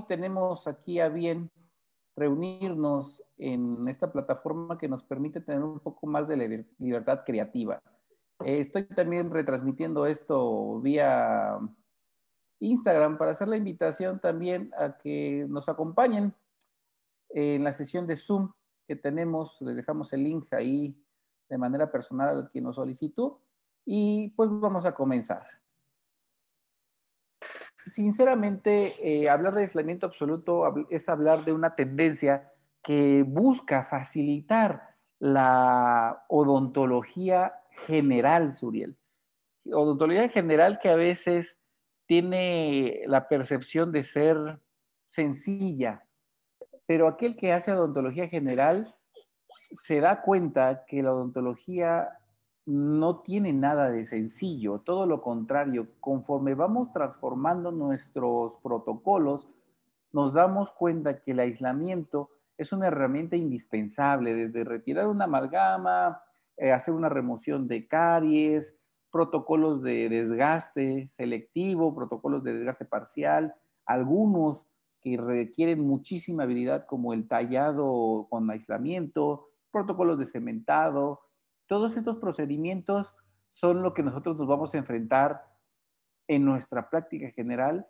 tenemos aquí a bien reunirnos en esta plataforma que nos permite tener un poco más de libertad creativa. Estoy también retransmitiendo esto vía Instagram para hacer la invitación también a que nos acompañen en la sesión de Zoom que tenemos. Les dejamos el link ahí de manera personal a quien nos solicitó y pues vamos a comenzar. Sinceramente, hablar de aislamiento absoluto es hablar de una tendencia que busca facilitar la odontología general, Suriel. Odontología general que a veces tiene la percepción de ser sencilla, pero aquel que hace odontología general se da cuenta que la odontología no tiene nada de sencillo, todo lo contrario, conforme vamos transformando nuestros protocolos, nos damos cuenta que el aislamiento es una herramienta indispensable, desde retirar una amalgama, hacer una remoción de caries, protocolos de desgaste selectivo, protocolos de desgaste parcial, algunos que requieren muchísima habilidad como el tallado con aislamiento, protocolos de cementado. Todos estos procedimientos son lo que nosotros nos vamos a enfrentar en nuestra práctica general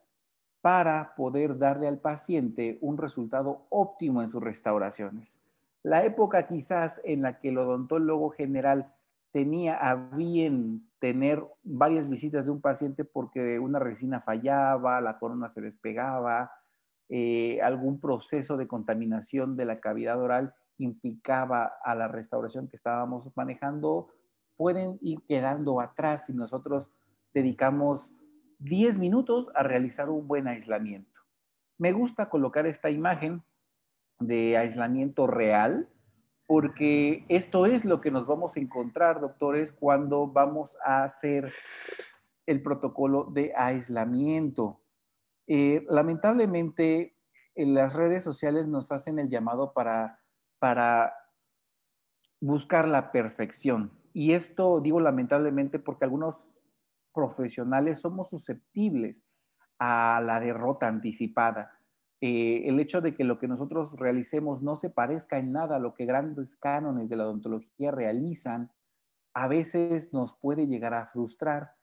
para poder darle al paciente un resultado óptimo en sus restauraciones. La época quizás en la que el odontólogo general tenía a bien tener varias visitas de un paciente porque una resina fallaba, la corona se despegaba, algún proceso de contaminación de la cavidad oral implicaba a la restauración que estábamos manejando, pueden ir quedando atrás si nosotros dedicamos 10 minutos a realizar un buen aislamiento. Me gusta colocar esta imagen de aislamiento real porque esto es lo que nos vamos a encontrar, doctores, cuando vamos a hacer el protocolo de aislamiento. Lamentablemente, en las redes sociales nos hacen el llamado para buscar la perfección. Y esto digo lamentablemente porque algunos profesionales somos susceptibles a la derrota anticipada. El hecho de que lo que nosotros realicemos no se parezca en nada a lo que grandes cánones de la odontología realizan, a veces nos puede llegar a frustrar.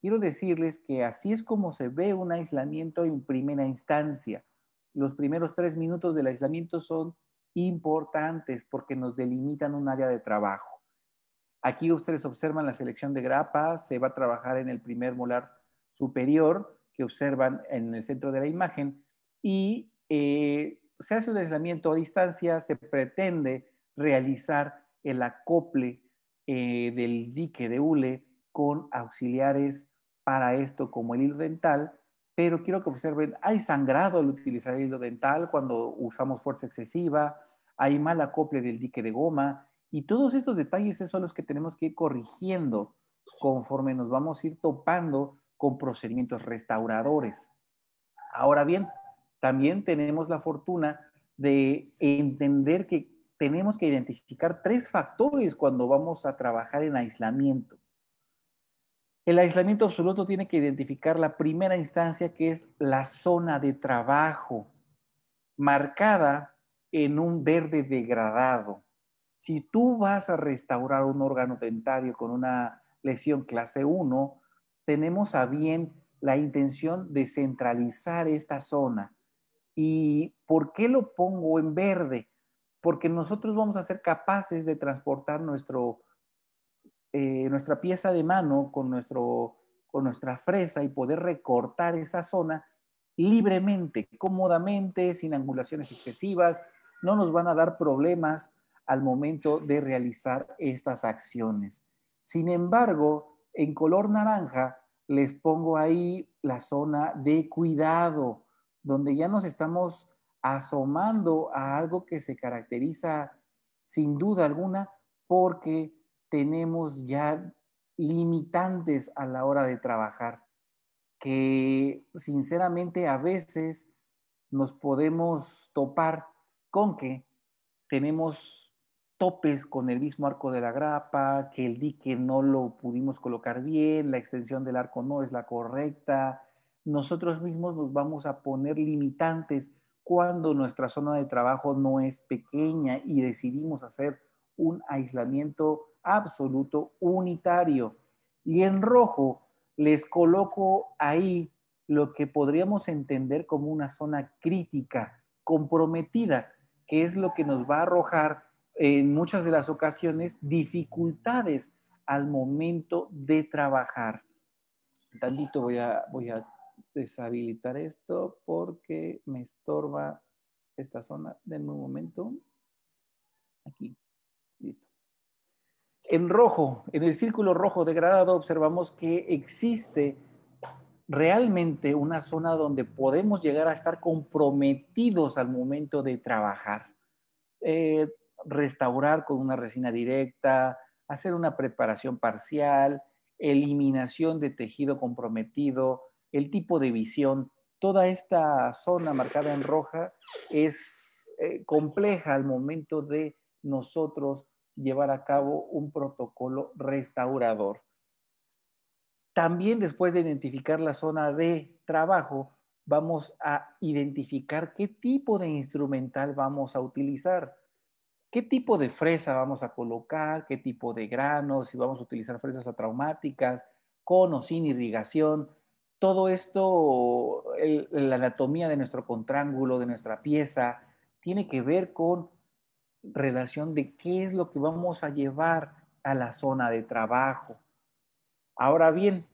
Quiero decirles que así es como se ve un aislamiento en primera instancia. Los primeros 3 minutos del aislamiento son importantes porque nos delimitan un área de trabajo. Aquí ustedes observan la selección de grapa, se va a trabajar en el primer molar superior que observan en el centro de la imagen y se hace un aislamiento a distancia, se pretende realizar el acople del dique de hule con auxiliares para esto como el hilo dental, pero quiero que observen, hay sangrado al utilizar el hilo dental cuando usamos fuerza excesiva, hay mal acople del dique de goma, y todos estos detalles son los que tenemos que ir corrigiendo conforme nos vamos a ir topando con procedimientos restauradores. Ahora bien, también tenemos la fortuna de entender que tenemos que identificar 3 factores cuando vamos a trabajar en aislamiento. El aislamiento absoluto tiene que identificar la primera instancia, que es la zona de trabajo, marcada en un verde degradado. Si tú vas a restaurar un órgano dentario con una lesión clase 1, tenemos a bien la intención de centralizar esta zona. ¿Y por qué lo pongo en verde? Porque nosotros vamos a ser capaces de transportar nuestra pieza de mano con nuestra fresa y poder recortar esa zona libremente, cómodamente, sin angulaciones excesivas. No nos van a dar problemas al momento de realizar estas acciones. Sin embargo, en color naranja les pongo ahí la zona de cuidado, donde ya nos estamos asomando a algo que se caracteriza sin duda alguna porque tenemos ya limitantes a la hora de trabajar, que sinceramente a veces nos podemos topar con que tenemos topes con el mismo arco de la grapa, que el dique no lo pudimos colocar bien, la extensión del arco no es la correcta, nosotros mismos nos vamos a poner limitantes cuando nuestra zona de trabajo no es pequeña y decidimos hacer un aislamiento absoluto unitario. Y en rojo les coloco ahí lo que podríamos entender como una zona crítica, comprometida, que es lo que nos va a arrojar en muchas de las ocasiones dificultades al momento de trabajar. Tantito voy a deshabilitar esto porque me estorba esta zona. Denme un momento. Aquí, listo. En rojo, en el círculo rojo degradado, observamos que existe realmente una zona donde podemos llegar a estar comprometidos al momento de trabajar. Eh, Restaurar con una resina directa, hacer una preparación parcial, eliminación de tejido comprometido, el tipo de visión, toda esta zona marcada en roja es compleja al momento de nosotros llevar a cabo un protocolo restaurador. También después de identificar la zona de trabajo, vamos a identificar qué tipo de instrumental vamos a utilizar, qué tipo de fresa vamos a colocar, qué tipo de granos, si vamos a utilizar fresas atraumáticas, con o sin irrigación. Todo esto, la anatomía de nuestro contrángulo, de nuestra pieza, tiene que ver con relación de qué es lo que vamos a llevar a la zona de trabajo. Ahora bien,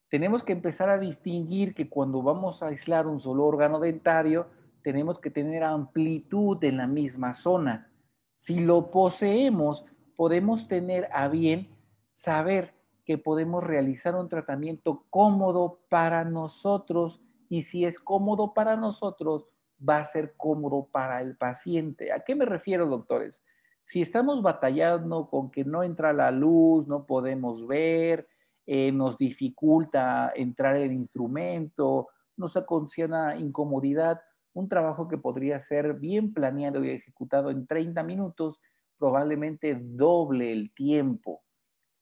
tenemos que empezar a distinguir que cuando vamos a aislar un solo órgano dentario, tenemos que tener amplitud en la misma zona. Si lo poseemos, podemos tener a bien saber que podemos realizar un tratamiento cómodo para nosotros y si es cómodo para nosotros, va a ser cómodo para el paciente. ¿A qué me refiero, doctores? Si estamos batallando con que no entra la luz, no podemos ver, nos dificulta entrar el instrumento, nos ocasiona incomodidad. Un trabajo que podría ser bien planeado y ejecutado en 30 minutos, probablemente doble el tiempo.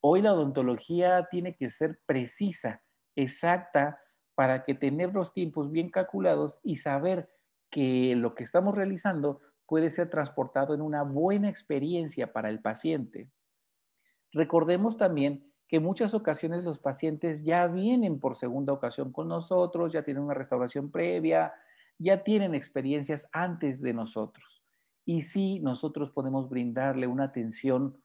Hoy la odontología tiene que ser precisa, exacta, para que tener los tiempos bien calculados y saber que lo que estamos realizando puede ser transportado en una buena experiencia para el paciente. Recordemos también que en muchas ocasiones los pacientes ya vienen por segunda ocasión con nosotros, ya tienen una restauración previa, ya tienen experiencias antes de nosotros. Y sí, nosotros podemos brindarle una atención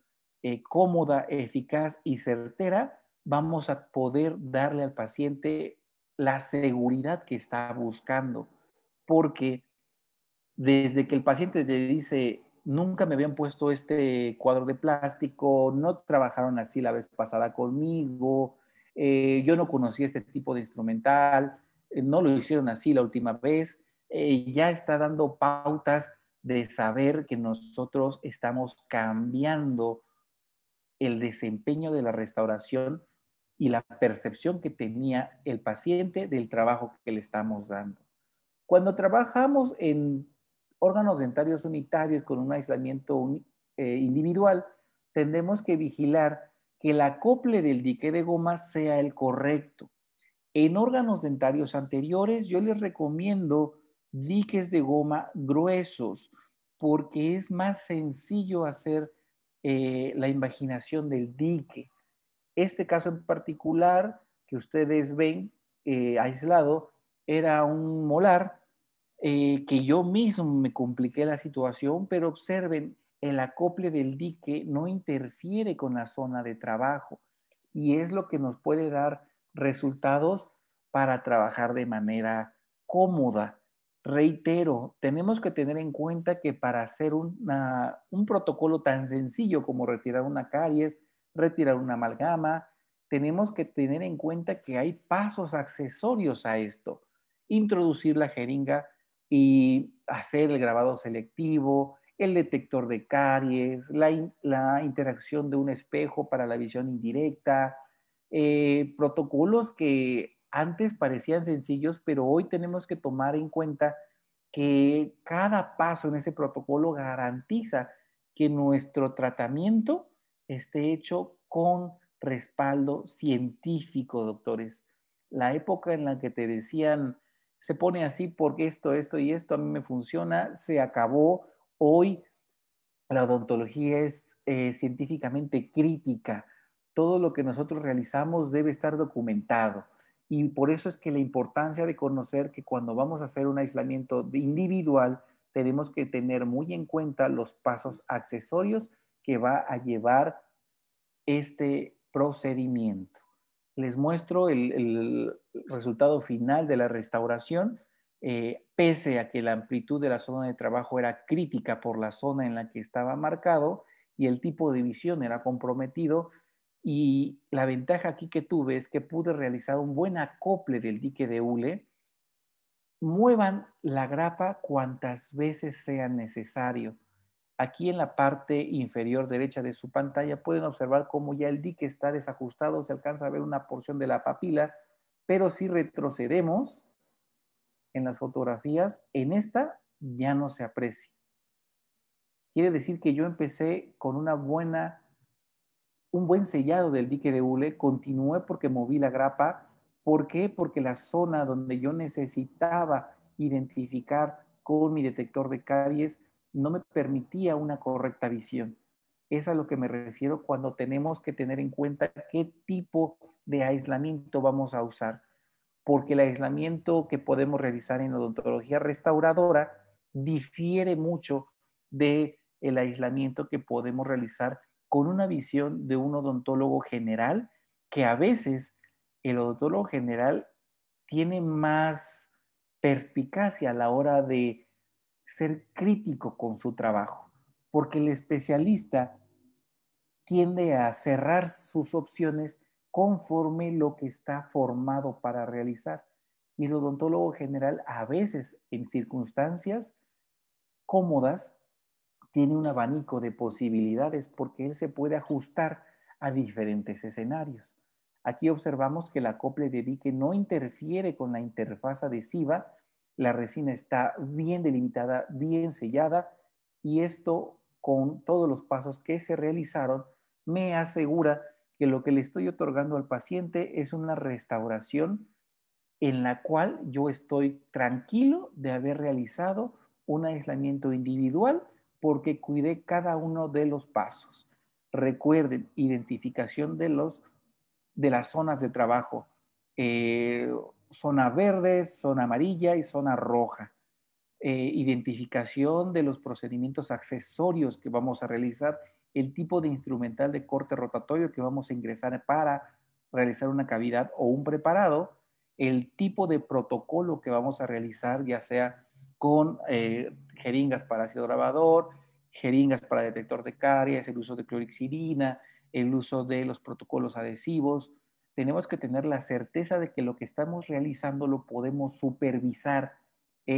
cómoda, eficaz y certera, vamos a poder darle al paciente la seguridad que está buscando. Porque desde que el paciente te dice, nunca me habían puesto este cuadro de plástico, no trabajaron así la vez pasada conmigo, yo no conocía este tipo de instrumental, no lo hicieron así la última vez, ya está dando pautas de saber que nosotros estamos cambiando el desempeño de la restauración y la percepción que tenía el paciente del trabajo que le estamos dando. Cuando trabajamos en órganos dentarios unitarios con un aislamiento individual, tendremos que vigilar que el acople del dique de goma sea el correcto. En órganos dentarios anteriores, yo les recomiendo diques de goma gruesos porque es más sencillo hacer la imaginación del dique. Este caso en particular que ustedes ven aislado era un molar que yo mismo me compliqué la situación, pero observen, el acople del dique no interfiere con la zona de trabajo y es lo que nos puede dar resultados para trabajar de manera cómoda. Reitero, tenemos que tener en cuenta que para hacer un protocolo tan sencillo como retirar una caries, retirar una amalgama, tenemos que tener en cuenta que hay pasos accesorios a esto. Introducir la jeringa y hacer el grabado selectivo, el detector de caries, la interacción de un espejo para la visión indirecta, protocolos que antes parecían sencillos, pero hoy tenemos que tomar en cuenta que cada paso en ese protocolo garantiza que nuestro tratamiento esté hecho con respaldo científico, doctores. La época en la que te decían, se pone así porque esto y esto a mí me funciona, se acabó. Hoy la odontología es científicamente crítica. Todo lo que nosotros realizamos debe estar documentado. Y por eso es que la importancia de conocer que cuando vamos a hacer un aislamiento individual, tenemos que tener muy en cuenta los pasos accesorios que va a llevar este procedimiento. Les muestro el resultado final de la restauración. Pese a que la amplitud de la zona de trabajo era crítica por la zona en la que estaba marcado y el tipo de visión era comprometido, y la ventaja aquí que tuve es que pude realizar un buen acople del dique de hule. Muevan la grapa cuantas veces sea necesario. Aquí en la parte inferior derecha de su pantalla pueden observar cómo ya el dique está desajustado, se alcanza a ver una porción de la papila, pero si retrocedemos en las fotografías, en esta ya no se aprecia. Quiere decir que yo empecé con un buen sellado del dique de hule, continué porque moví la grapa. ¿Por qué? Porque la zona donde yo necesitaba identificar con mi detector de caries no me permitía una correcta visión. Es a lo que me refiero cuando tenemos que tener en cuenta qué tipo de aislamiento vamos a usar, porque el aislamiento que podemos realizar en odontología restauradora difiere mucho de el aislamiento que podemos realizar con una visión de un odontólogo general, que a veces el odontólogo general tiene más perspicacia a la hora de ser crítico con su trabajo, porque el especialista tiende a cerrar sus opciones conforme lo que está formado para realizar. Y el odontólogo general a veces en circunstancias cómodas tiene un abanico de posibilidades porque él se puede ajustar a diferentes escenarios. Aquí observamos que el acople de dique no interfiere con la interfaz adhesiva, la resina está bien delimitada, bien sellada, y esto con todos los pasos que se realizaron me asegura que lo que le estoy otorgando al paciente es una restauración en la cual yo estoy tranquilo de haber realizado un aislamiento individual porque cuidé cada uno de los pasos. Recuerden, identificación de las zonas de trabajo, zona verde, zona amarilla y zona roja. Identificación de los procedimientos accesorios que vamos a realizar, el tipo de instrumental de corte rotatorio que vamos a ingresar para realizar una cavidad o un preparado, el tipo de protocolo que vamos a realizar, ya sea con jeringas para ácido grabador, jeringas para detector de caries, el uso de clorixidina, el uso de los protocolos adhesivos. Tenemos que tener la certeza de que lo que estamos realizando lo podemos supervisar.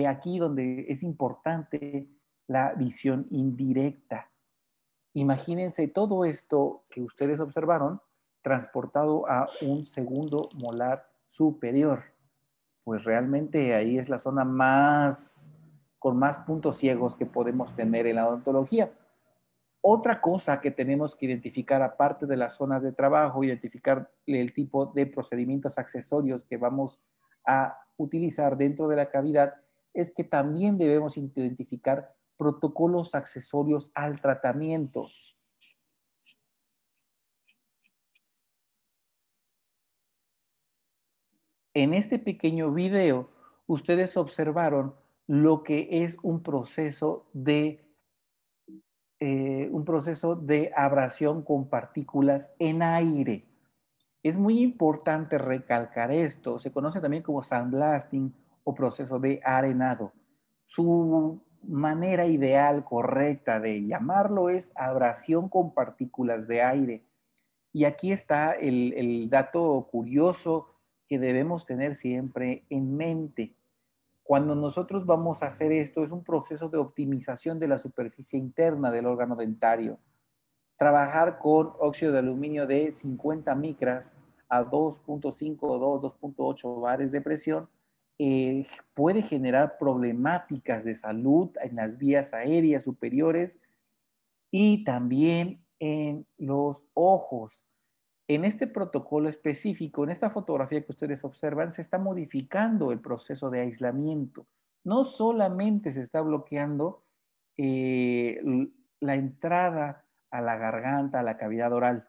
Aquí donde es importante la visión indirecta. Imagínense todo esto que ustedes observaron transportado a un segundo molar superior. Pues realmente ahí es la zona más con más puntos ciegos que podemos tener en la odontología. Otra cosa que tenemos que identificar, aparte de las zonas de trabajo, identificar el tipo de procedimientos accesorios que vamos a utilizar dentro de la cavidad, es que también debemos identificar protocolos accesorios al tratamiento. En este pequeño video, ustedes observaron lo que es un proceso de abrasión con partículas en aire. Es muy importante recalcar esto. Se conoce también como sandblasting o proceso de arenado. Su manera ideal, correcta de llamarlo es abrasión con partículas de aire. Y aquí está el dato curioso que debemos tener siempre en mente. Cuando nosotros vamos a hacer esto, es un proceso de optimización de la superficie interna del órgano dentario. Trabajar con óxido de aluminio de 50 micras a 2.5 o 2.8 bares de presión puede generar problemáticas de salud en las vías aéreas superiores y también en los ojos. En este protocolo específico, en esta fotografía que ustedes observan, se está modificando el proceso de aislamiento. No solamente se está bloqueando la entrada a la garganta, a la cavidad oral,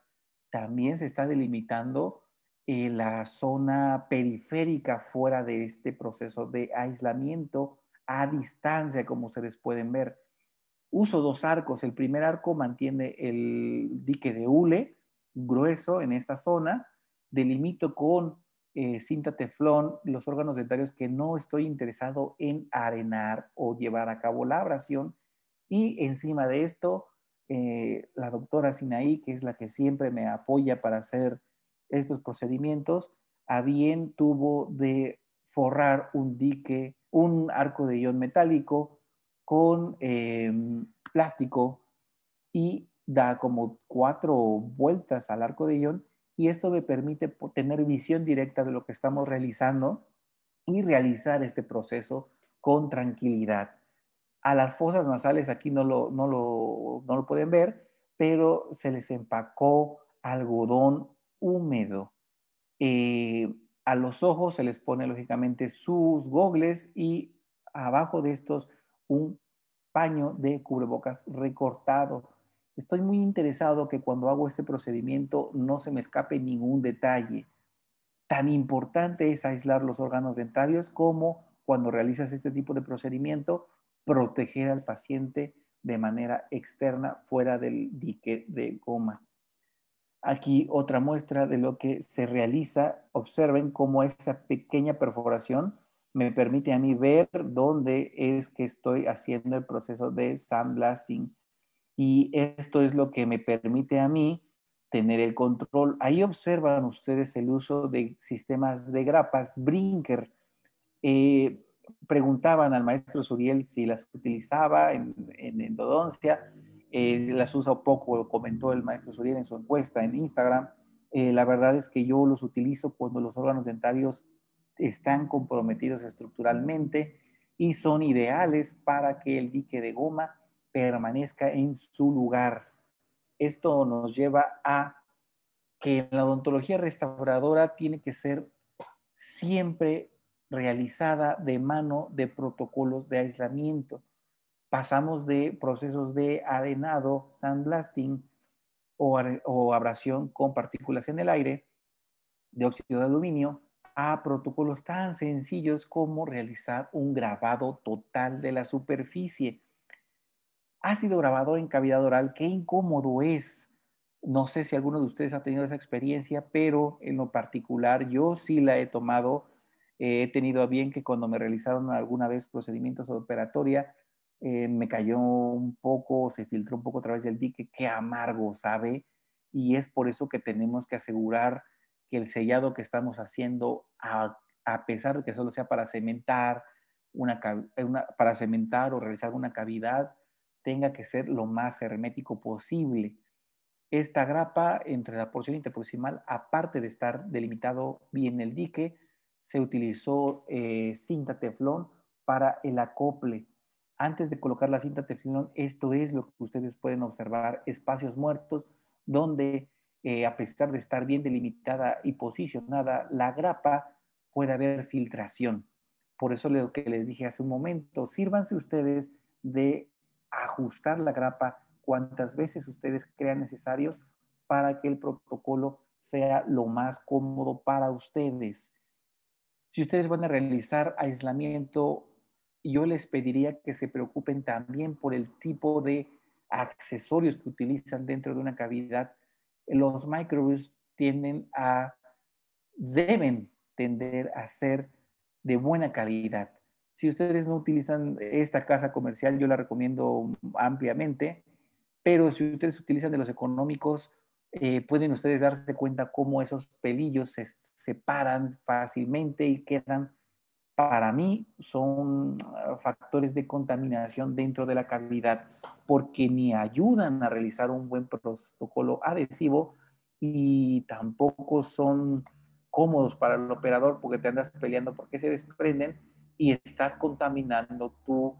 también se está delimitando la zona periférica fuera de este proceso de aislamiento a distancia, como ustedes pueden ver. Uso dos arcos. El primer arco mantiene el dique de hule grueso en esta zona. Delimito con cinta teflón los órganos dentarios que no estoy interesado en arenar o llevar a cabo la abrasión. Y encima de esto, la doctora Sinaí, que es la que siempre me apoya para hacer estos procedimientos, a bien tuvo de forrar un dique, un arco de ion metálico con plástico y da como 4 vueltas al arco de ion y esto me permite tener visión directa de lo que estamos realizando y realizar este proceso con tranquilidad. A las fosas nasales aquí no lo pueden ver, pero se les empacó algodón húmedo. A los ojos se les pone lógicamente sus gogles y abajo de estos un paño de cubrebocas recortado. Estoy muy interesado que cuando hago este procedimiento no se me escape ningún detalle. Tan importante es aislar los órganos dentarios como cuando realizas este tipo de procedimiento, proteger al paciente de manera externa fuera del dique de goma. Aquí otra muestra de lo que se realiza. Observen cómo esa pequeña perforación me permite a mí ver dónde es que estoy haciendo el proceso de sandblasting. Y esto es lo que me permite a mí tener el control. Ahí observan ustedes el uso de sistemas de grapas Brinker. Eh, Preguntaban al maestro Suriel si las utilizaba en endodoncia. Las usa poco, lo comentó el maestro Suriel en su encuesta en Instagram. La verdad es que yo los utilizo cuando los órganos dentarios están comprometidos estructuralmente y son ideales para que el dique de goma permanezca en su lugar. Esto nos lleva a que la odontología restauradora tiene que ser siempre realizada de mano de protocolos de aislamiento. Pasamos de procesos de arenado, sandblasting o abrasión con partículas en el aire de óxido de aluminio a protocolos tan sencillos como realizar un grabado total de la superficie. Ácido grabador en cavidad oral, qué incómodo es. No sé si alguno de ustedes ha tenido esa experiencia, pero en lo particular yo sí la he tomado. He tenido a bien que cuando me realizaron alguna vez procedimientos de operatoria, me cayó un poco, se filtró un poco a través del dique, qué amargo sabe. Y es por eso que tenemos que asegurar que el sellado que estamos haciendo, a pesar de que solo sea para cementar, para cementar o realizar una cavidad, tenga que ser lo más hermético posible. Esta grapa entre la porción interproximal, aparte de estar delimitado bien el dique, se utilizó cinta teflón para el acople. Antes de colocar la cinta teflón, esto es lo que ustedes pueden observar, espacios muertos donde a pesar de estar bien delimitada y posicionada la grapa, puede haber filtración. Por eso lo que les dije hace un momento, sírvanse ustedes de ajustar la grapa cuantas veces ustedes crean necesarios para que el protocolo sea lo más cómodo para ustedes. Si ustedes van a realizar aislamiento, yo les pediría que se preocupen también por el tipo de accesorios que utilizan dentro de una cavidad. Los microbes deben tender a ser de buena calidad. Si ustedes no utilizan esta casa comercial, yo la recomiendo ampliamente, pero si ustedes utilizan de los económicos, pueden ustedes darse cuenta cómo esos pelillos se separan fácilmente y quedan, para mí, son factores de contaminación dentro de la cavidad, porque ni ayudan a realizar un buen protocolo adhesivo y tampoco son cómodos para el operador porque te andas peleando porque se desprenden y estás contaminando tu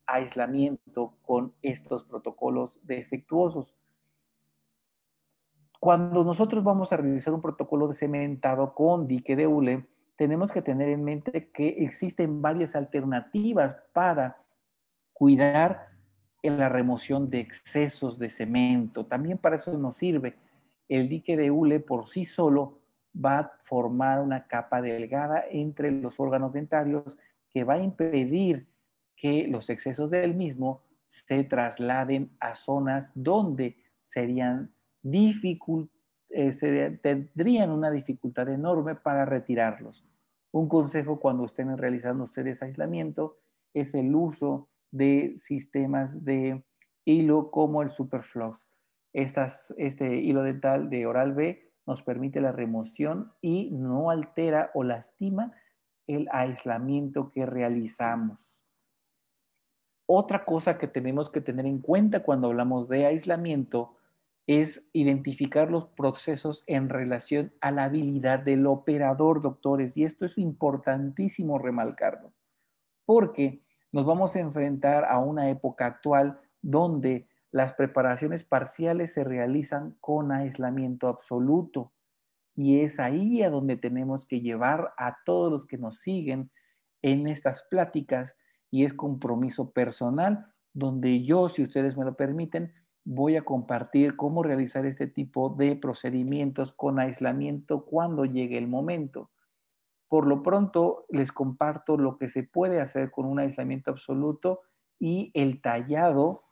aislamiento con estos protocolos defectuosos. Cuando nosotros vamos a realizar un protocolo de cementado con dique de hule, tenemos que tener en mente que existen varias alternativas para cuidar en la remoción de excesos de cemento. También para eso nos sirve. El dique de hule por sí solo va a formar una capa delgada entre los órganos dentarios que va a impedir que los excesos del mismo se trasladen a zonas donde serían tendrían una dificultad enorme para retirarlos. Un consejo cuando estén realizando ustedes aislamiento es el uso de sistemas de hilo como el Superflux. Este hilo dental de Oral-B nos permite la remoción y no altera o lastima el aislamiento que realizamos. Otra cosa que tenemos que tener en cuenta cuando hablamos de aislamiento es identificar los procesos en relación a la habilidad del operador, doctores, y esto es importantísimo remarcarlo, porque nos vamos a enfrentar a una época actual donde las preparaciones parciales se realizan con aislamiento absoluto. Y es ahí a donde tenemos que llevar a todos los que nos siguen en estas pláticas y es compromiso personal, donde yo, si ustedes me lo permiten, voy a compartir cómo realizar este tipo de procedimientos con aislamiento cuando llegue el momento. Por lo pronto, les comparto lo que se puede hacer con un aislamiento absoluto y el tallado.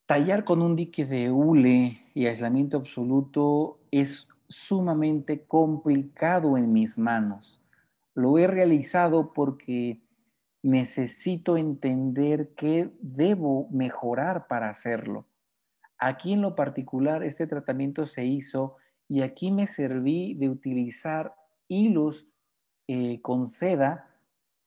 Tallar con un dique de hule y aislamiento absoluto es sumamente complicado en mis manos. Lo he realizado porque necesito entender qué debo mejorar para hacerlo. Aquí en lo particular, este tratamiento se hizo y aquí me serví de utilizar hilos con seda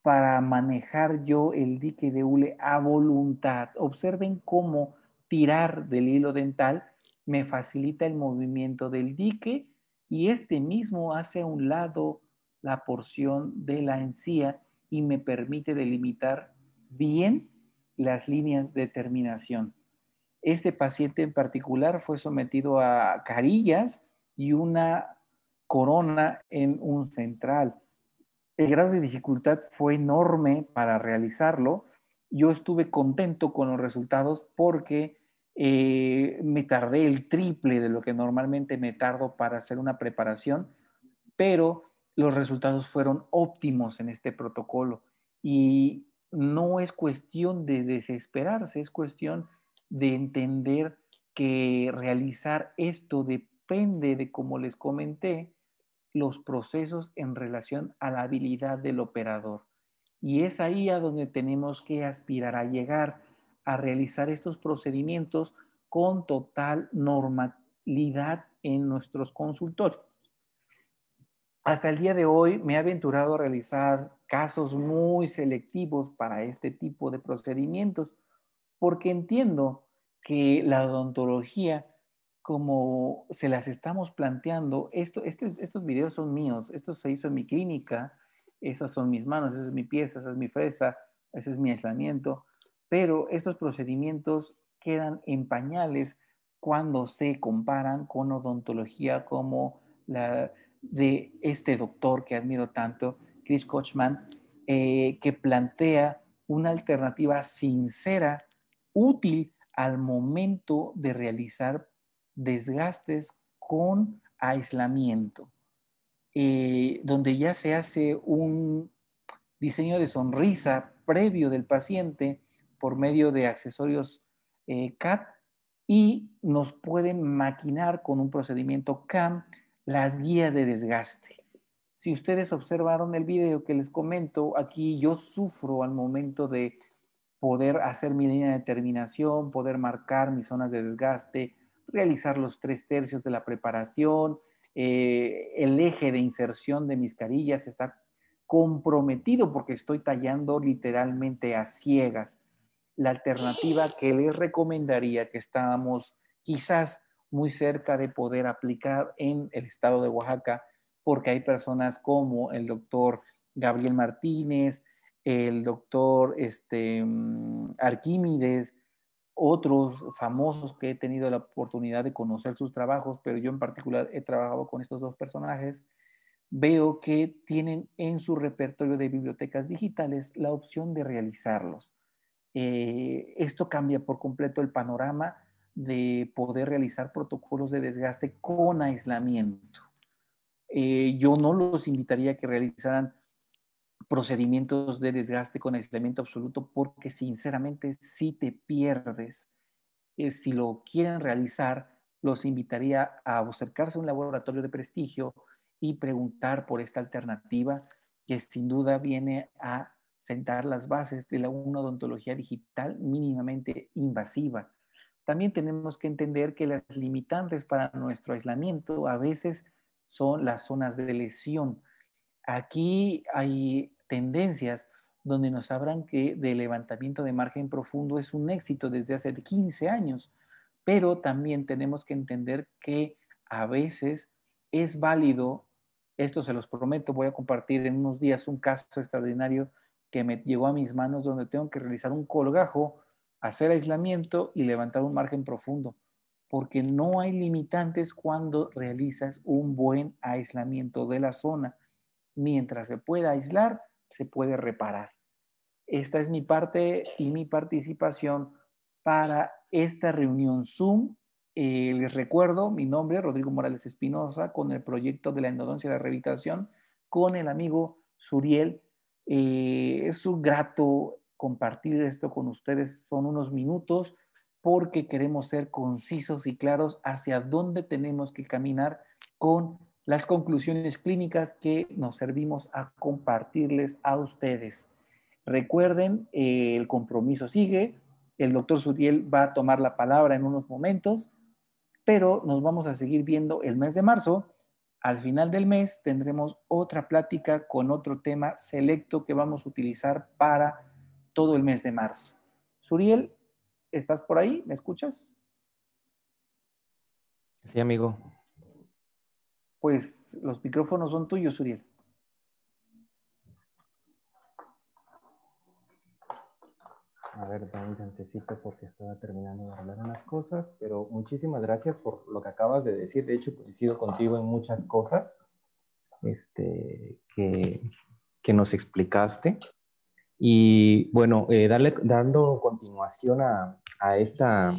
para manejar yo el dique de hule a voluntad. Observen cómo tirar del hilo dental me facilita el movimiento del dique y este mismo hace a un lado la porción de la encía y me permite delimitar bien las líneas de terminación. Este paciente en particular fue sometido a carillas y una corona en un central. El grado de dificultad fue enorme para realizarlo. Yo estuve contento con los resultados porque me tardé el triple de lo que normalmente me tardo para hacer una preparación, pero los resultados fueron óptimos en este protocolo. Y no es cuestión de desesperarse, es cuestión de entender que realizar esto depende de, como les comenté, los procesos en relación a la habilidad del operador. Y es ahí a donde tenemos que aspirar a llegar a realizar estos procedimientos con total normalidad en nuestros consultorios. Hasta el día de hoy me he aventurado a realizar casos muy selectivos para este tipo de procedimientos, porque entiendo que la odontología, como se las estamos planteando, estos videos son míos, esto se hizo en mi clínica, esas son mis manos, esa es mi pieza, esa es mi fresa, ese es mi aislamiento, pero estos procedimientos quedan en pañales cuando se comparan con odontología como la de este doctor que admiro tanto, Chris Kochman, que plantea una alternativa sincera, útil al momento de realizar desgastes con aislamiento, donde ya se hace un diseño de sonrisa previo del paciente por medio de accesorios CAT y nos pueden maquinar con un procedimiento CAM las guías de desgaste. Si ustedes observaron el video que les comento, aquí yo sufro al momento de poder hacer mi línea de terminación, poder marcar mis zonas de desgaste, realizar los 3/3 de la preparación, el eje de inserción de mis carillas está comprometido porque estoy tallando literalmente a ciegas. La alternativa que les recomendaría, que estábamos quizás muy cerca de poder aplicar en el estado de Oaxaca, porque hay personas como el doctor Gabriel Martínez, el doctor Arquímedes, otros famosos que he tenido la oportunidad de conocer sus trabajos, pero yo en particular he trabajado con estos dos personajes, veo que tienen en su repertorio de bibliotecas digitales la opción de realizarlos. Esto cambia por completo el panorama de poder realizar protocolos de desgaste con aislamiento. Yo no los invitaría a que realizaran procedimientos de desgaste con aislamiento absoluto porque sinceramente si te pierdes. Si lo quieren realizar, los invitaría a acercarse a un laboratorio de prestigio y preguntar por esta alternativa que sin duda viene a sentar las bases de una odontología digital mínimamente invasiva. También tenemos que entender que las limitantes para nuestro aislamiento a veces son las zonas de lesión. Aquí hay tendencias donde nos hablan que de levantamiento de margen profundo es un éxito desde hace 15 años, pero también tenemos que entender que a veces es válido, esto se los prometo, voy a compartir en unos días un caso extraordinario que me llegó a mis manos donde tengo que realizar un colgajo, hacer aislamiento y levantar un margen profundo, porque no hay limitantes cuando realizas un buen aislamiento de la zona. Mientras se pueda aislar, se puede reparar. Esta es mi parte y mi participación para esta reunión Zoom. Les recuerdo mi nombre, Rodrigo Morales Espinosa, con el proyecto de la endodoncia de la rehabilitación, con el amigo Suriel. Es un grato compartir esto con ustedes. Son unos minutos porque queremos ser concisos y claros hacia dónde tenemos que caminar con las conclusiones clínicas que nos servimos a compartirles a ustedes. Recuerden, el compromiso sigue, el doctor Suriel va a tomar la palabra en unos momentos, pero nos vamos a seguir viendo el mes de marzo. Al final del mes tendremos otra plática con otro tema selecto que vamos a utilizar para todo el mes de marzo. Suriel, ¿estás por ahí? ¿Me escuchas? Sí, amigo. Pues los micrófonos son tuyos, Suriel. A ver, dame un chancecito porque estaba terminando de hablar unas cosas, pero muchísimas gracias por lo que acabas de decir. De hecho, coincido contigo en muchas cosas que nos explicaste. Y bueno, dando continuación a esta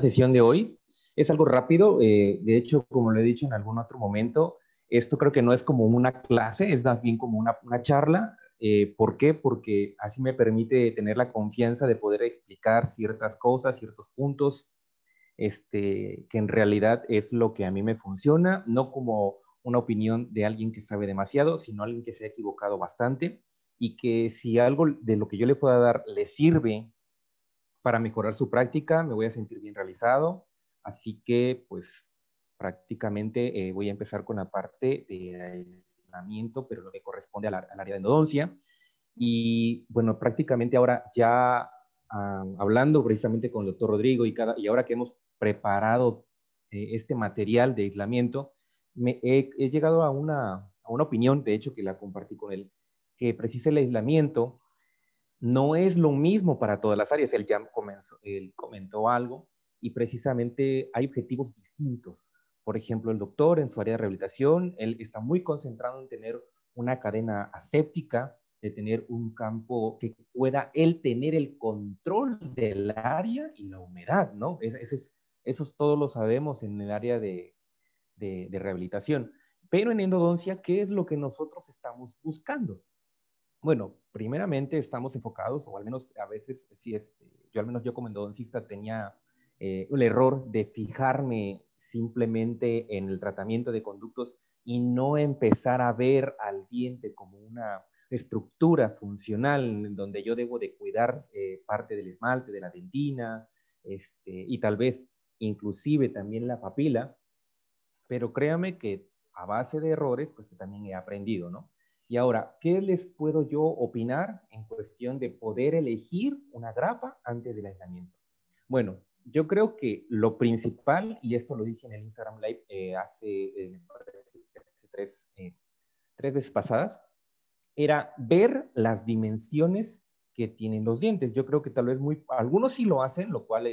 sesión de hoy, es algo rápido. De hecho, como lo he dicho en algún otro momento, esto creo que no es como una clase, es más bien como una charla. ¿Por qué? Porque así me permite tener la confianza de poder explicar ciertas cosas, ciertos puntos, que en realidad es lo que a mí me funciona, no como una opinión de alguien que sabe demasiado, sino alguien que se ha equivocado bastante y que si algo de lo que yo le pueda dar le sirve para mejorar su práctica, me voy a sentir bien realizado. Así que, pues, prácticamente voy a empezar con la parte de aislamiento, pero lo que corresponde al área de endodoncia. Y bueno, prácticamente ahora ya hablando precisamente con el doctor Rodrigo y ahora que hemos preparado este material de aislamiento, he llegado a una opinión, de hecho que la compartí con él, que precisa el aislamiento no es lo mismo para todas las áreas. Él comentó algo y precisamente hay objetivos distintos. Por ejemplo, el doctor en su área de rehabilitación, él está muy concentrado en tener una cadena aséptica, de tener un campo que pueda él tener el control del área y la humedad, ¿no? Eso todos lo sabemos en el área de rehabilitación. Pero en endodoncia, ¿qué es lo que nosotros estamos buscando? Bueno, primeramente estamos enfocados, o al menos a veces, sí, yo al menos yo como endodoncista tenía el error de fijarme simplemente en el tratamiento de conductos y no empezar a ver al diente como una estructura funcional en donde yo debo de cuidar parte del esmalte, de la dentina, y tal vez inclusive también la papila, pero créame que a base de errores, pues también he aprendido, ¿no? Y ahora, ¿qué les puedo yo opinar en cuestión de poder elegir una grapa antes del aislamiento? Bueno, yo creo que lo principal, y esto lo dije en el Instagram Live hace tres veces pasadas, era ver las dimensiones que tienen los dientes. Yo creo que tal vez algunos sí lo hacen, lo cual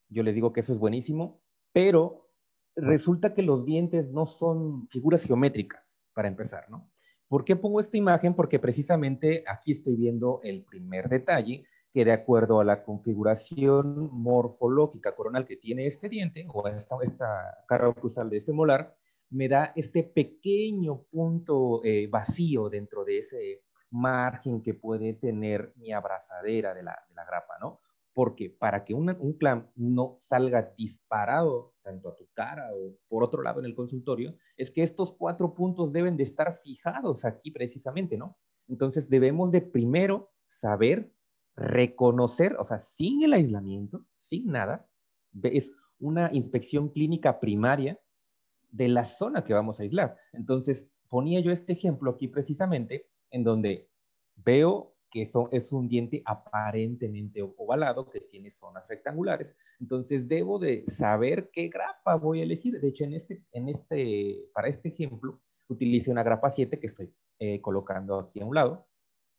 yo les digo que eso es buenísimo, pero resulta que los dientes no son figuras geométricas, para empezar, ¿no? ¿Por qué pongo esta imagen? Porque precisamente aquí estoy viendo el primer detalle, que de acuerdo a la configuración morfológica coronal que tiene este diente, o esta cara oclusal de este molar, me da este pequeño punto vacío dentro de ese margen que puede tener mi abrazadera de la grapa, ¿no? Porque para que un clamp no salga disparado tanto a tu cara o por otro lado en el consultorio, es que estos 4 puntos deben de estar fijados aquí precisamente, ¿no? Entonces debemos de primero saber reconocer, o sea, sin el aislamiento, sin nada, es una inspección clínica primaria de la zona que vamos a aislar. Entonces, ponía yo este ejemplo aquí precisamente, en donde veo que es un diente aparentemente ovalado, que tiene zonas rectangulares. Entonces, debo de saber qué grapa voy a elegir. De hecho, para este ejemplo, utilicé una grapa 7 que estoy colocando aquí a un lado,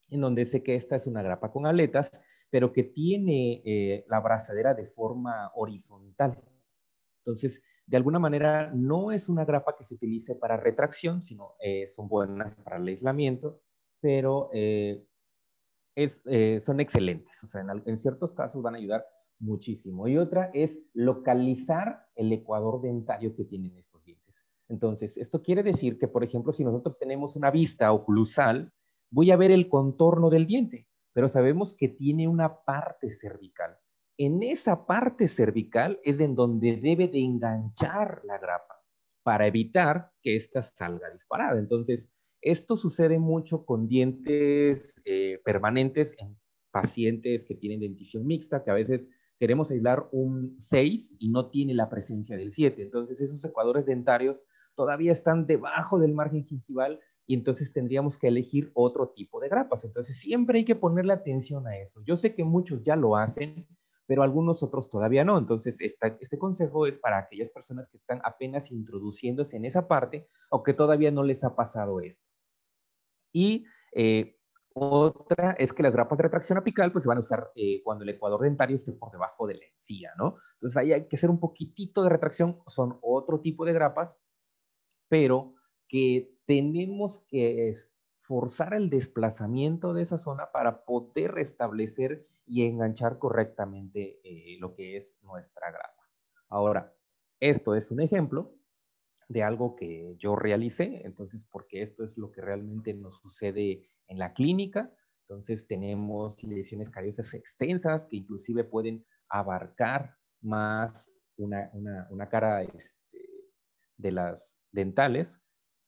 en donde sé que esta es una grapa con aletas, pero que tiene la abrazadera de forma horizontal. Entonces, de alguna manera, no es una grapa que se utilice para retracción, sino son buenas para el aislamiento, pero son excelentes. O sea, en ciertos casos van a ayudar muchísimo. Y otra es localizar el ecuador dentario que tienen estos dientes. Entonces, esto quiere decir que, por ejemplo, si nosotros tenemos una vista oclusal, voy a ver el contorno del diente, pero sabemos que tiene una parte cervical. En esa parte cervical es en donde debe de enganchar la grapa para evitar que ésta salga disparada. Entonces, esto sucede mucho con dientes permanentes en pacientes que tienen dentición mixta, que a veces queremos aislar un 6 y no tiene la presencia del 7. Entonces, esos ecuadores dentarios todavía están debajo del margen gingival y entonces tendríamos que elegir otro tipo de grapas. Entonces, siempre hay que ponerle atención a eso. Yo sé que muchos ya lo hacen, pero algunos otros todavía no. Entonces, este consejo es para aquellas personas que están apenas introduciéndose en esa parte o que todavía no les ha pasado esto. Y otra es que las grapas de retracción apical pues se van a usar cuando el ecuador dentario esté por debajo de la encía, ¿no? Entonces ahí hay que hacer un poquitito de retracción, son otro tipo de grapas, pero que tenemos que forzar el desplazamiento de esa zona para poder restablecer y enganchar correctamente lo que es nuestra grapa. Ahora, esto es un ejemplo de algo que yo realicé, entonces, porque esto es lo que realmente nos sucede en la clínica. Entonces, tenemos lesiones cariosas extensas que inclusive pueden abarcar más una cara de las dentales,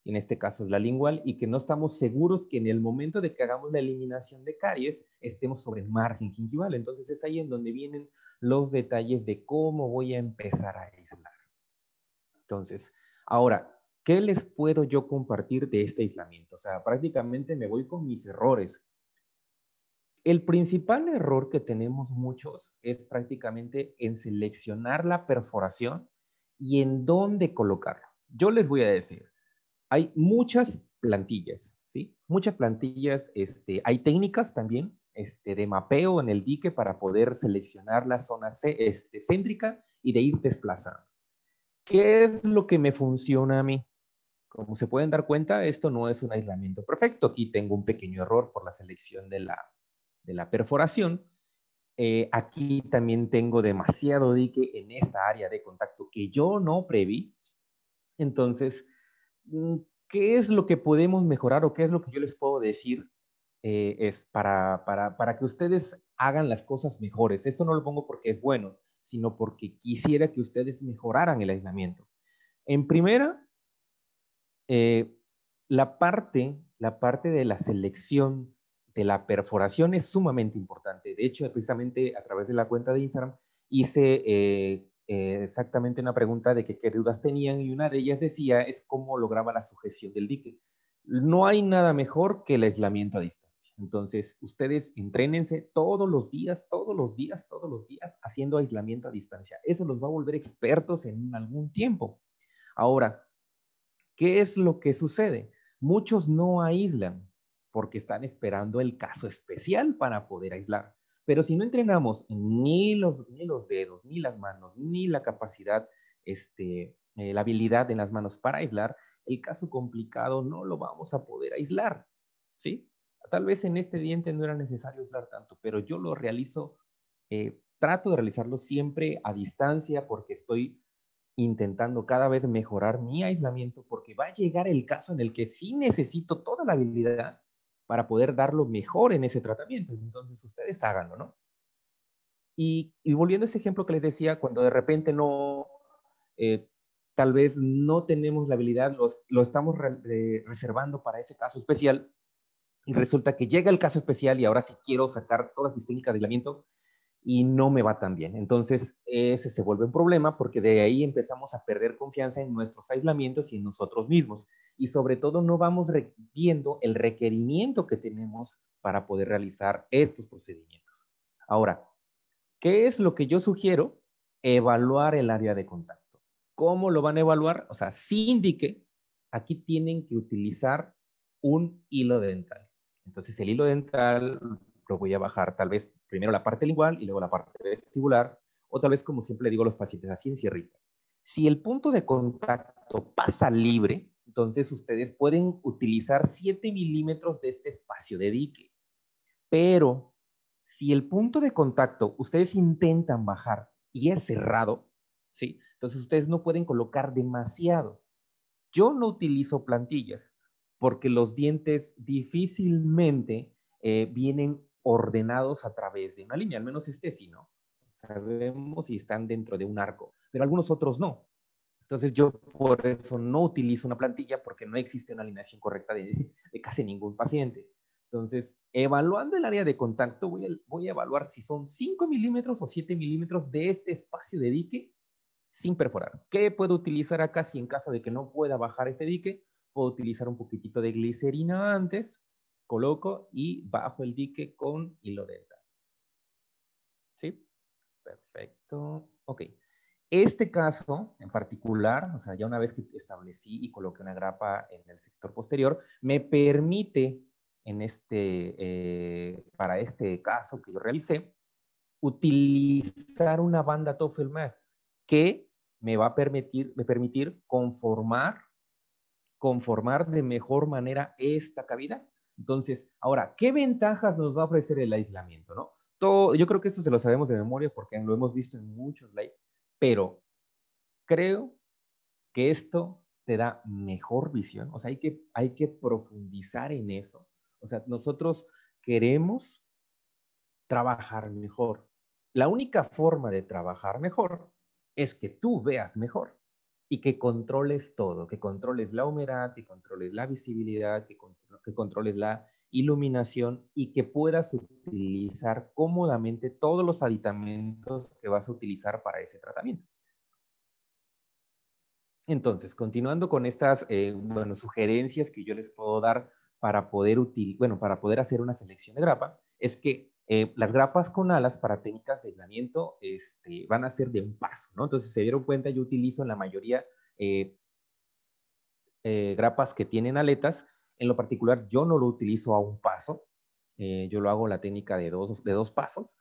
en este caso es la lingual, y que no estamos seguros que en el momento de que hagamos la eliminación de caries estemos sobre el margen gingival. Entonces, es ahí en donde vienen los detalles de cómo voy a empezar a aislar. Entonces, ahora, ¿qué les puedo yo compartir de este aislamiento? O sea, prácticamente me voy con mis errores. El principal error que tenemos muchos es prácticamente en seleccionar la perforación y en dónde colocarlo. Yo les voy a decir, hay muchas plantillas, ¿sí? Muchas plantillas, hay técnicas también de mapeo en el dique para poder seleccionar la zona céntrica y de ir desplazando. ¿Qué es lo que me funciona a mí? Como se pueden dar cuenta, esto no es un aislamiento perfecto. Aquí tengo un pequeño error por la selección de la perforación. Aquí también tengo demasiado dique en esta área de contacto que yo no preví. Entonces, ¿qué es lo que podemos mejorar o qué es lo que yo les puedo decir es para que ustedes hagan las cosas mejores. Esto no lo pongo porque es bueno, sino porque quisiera que ustedes mejoraran el aislamiento. En primera, eh, la parte de la selección de la perforación es sumamente importante. De hecho, precisamente a través de la cuenta de Instagram hice exactamente una pregunta de qué dudas tenían y una de ellas decía es cómo lograba la sujeción del dique. No hay nada mejor que el aislamiento a distancia. Entonces, ustedes entrénense todos los días, todos los días, todos los días haciendo aislamiento a distancia. Eso los va a volver expertos en algún tiempo. Ahora, ¿qué es lo que sucede? Muchos no aíslan porque están esperando el caso especial para poder aislar. Pero si no entrenamos ni los dedos, ni las manos, ni la capacidad, la habilidad en las manos para aislar, el caso complicado no lo vamos a poder aislar. ¿Sí? Tal vez en este diente no era necesario aislar tanto, pero yo lo realizo, trato de realizarlo siempre a distancia porque estoy intentando cada vez mejorar mi aislamiento porque va a llegar el caso en el que sí necesito toda la habilidad para poder dar lo mejor en ese tratamiento. Entonces ustedes háganlo, ¿no? Y volviendo a ese ejemplo que les decía, cuando de repente no, eh, tal vez no tenemos la habilidad, lo estamos reservando para ese caso especial y resulta que llega el caso especial y ahora sí quiero sacar todas mis técnicas de aislamiento y no me va tan bien. Entonces, ese se vuelve un problema porque de ahí empezamos a perder confianza en nuestros aislamientos y en nosotros mismos. Y sobre todo no vamos viendo el requerimiento que tenemos para poder realizar estos procedimientos. Ahora, ¿qué es lo que yo sugiero? Evaluar el área de contacto. ¿Cómo lo van a evaluar? O sea, sí indique, aquí tienen que utilizar un hilo dental. Entonces, el hilo dental lo voy a bajar tal vez primero la parte lingual y luego la parte vestibular, o tal vez, como siempre le digo a los pacientes, así en sierrita. Si el punto de contacto pasa libre, entonces ustedes pueden utilizar 7 milímetros de este espacio de dique. Pero si el punto de contacto ustedes intentan bajar y es cerrado, ¿sí? Entonces ustedes no pueden colocar demasiado. Yo no utilizo plantillas porque los dientes difícilmente vienen ordenados a través de una línea, al menos este sí, ¿no? Sabemos si están dentro de un arco, pero algunos otros no. Entonces yo por eso no utilizo una plantilla porque no existe una alineación correcta de casi ningún paciente. Entonces, evaluando el área de contacto, voy a evaluar si son 5 milímetros o 7 milímetros de este espacio de dique sin perforar. ¿Qué puedo utilizar acá si en caso de que no pueda bajar este dique? Puedo utilizar un poquitito de glicerina antes, coloco y bajo el dique con hilo dental. ¿Sí? Perfecto. Ok. Este caso en particular, o sea, ya una vez que establecí y coloqué una grapa en el sector posterior, me permite para este caso que yo realicé, utilizar una banda Toffelman que me va a permitir conformar de mejor manera esta cavidad. Entonces, ahora, ¿qué ventajas nos va a ofrecer el aislamiento, no? Yo creo que esto se lo sabemos de memoria porque lo hemos visto en muchos lives, pero creo que esto te da mejor visión, o sea, hay que profundizar en eso. O sea, nosotros queremos trabajar mejor. La única forma de trabajar mejor es que tú veas mejor y que controles todo, que controles la humedad, que controles la visibilidad, que controles la iluminación y que puedas utilizar cómodamente todos los aditamentos que vas a utilizar para ese tratamiento. Entonces, continuando con estas sugerencias que yo les puedo dar para para poder hacer una selección de grapa, es que las grapas con alas para técnicas de aislamiento van a ser de un paso, ¿no? Entonces, si se dieron cuenta, yo utilizo en la mayoría eh, grapas que tienen aletas. En lo particular, yo no lo utilizo a un paso, yo lo hago la técnica de dos pasos,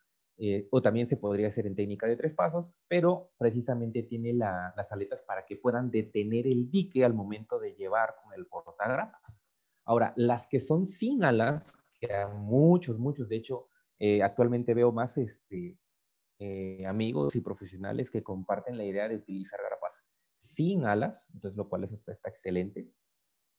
o también se podría hacer en técnica de 3 pasos, pero precisamente tiene las aletas para que puedan detener el dique al momento de llevar con el portagrapas. Ahora, las que son sin alas, que hay muchos, de hecho, actualmente veo más amigos y profesionales que comparten la idea de utilizar grapas sin alas, entonces lo cual está excelente.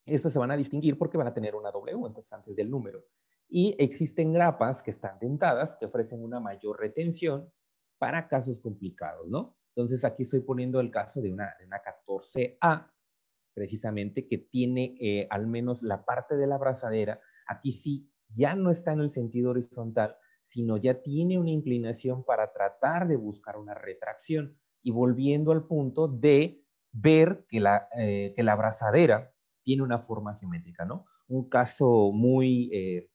Estos se van a distinguir porque van a tener una W, entonces antes del número. Y existen grapas que están dentadas, que ofrecen una mayor retención para casos complicados, ¿no? Entonces aquí estoy poniendo el caso de una 14A, precisamente, que tiene al menos la parte de la abrazadera, aquí sí ya no está en el sentido horizontal, sino ya tiene una inclinación para tratar de buscar una retracción. Y volviendo al punto de ver que la abrazadera tiene una forma geométrica, ¿no? Un caso muy